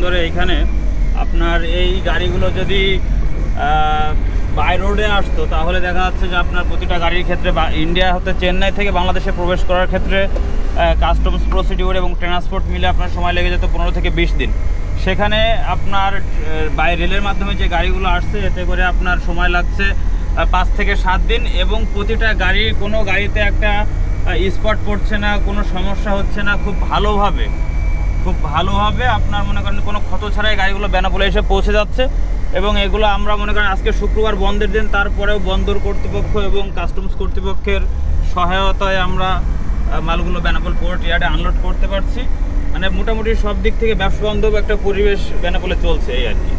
ধরে এইখানে আপনার এই গাড়িগুলো যদি বাই রোডে আসতো তাহলে দেখা যাচ্ছে যে আপনার প্রতিটা গাড়ির ক্ষেত্রে ইন্ডিয়া হতে চেন্নাই থেকে বাংলাদেশে প্রবেশ করার ক্ষেত্রে কাস্টমস প্রসিডিউর এবং ট্রান্সপোর্ট মিলে আপনার সময় লেগে যেত 15 থেকে 20 দিন। সেখানে আপনার বাই রেলের মাধ্যমে যে গাড়িগুলো আসছে এতে করে আপনার সময় লাগছে 5 থেকে 7 দিন, এবং প্রতিটা গাড়ির কোনো গাড়িতে একটা স্পট পড়ছে না, কোনো সমস্যা হচ্ছে না, খুব ভালোভাবে আপনার মনে করেন কোনো ক্ষত ছাড়াই গাড়িগুলো বেনাপোলে এসে পৌঁছে যাচ্ছে। এবং এগুলো আমরা মনে করেন আজকে শুক্রবার বন্ধের দিন, তারপরেও বন্দর কর্তৃপক্ষ এবং কাস্টমস কর্তৃপক্ষের সহায়তায় আমরা মালগুলো বেনাপোল পোর্ট ইয়ার্ডে আনলোড করতে পারছি। মানে মোটামুটি সব দিক থেকে ব্যবসা বান্ধব একটা পরিবেশ বেনাপোলে চলছে এই আর কি।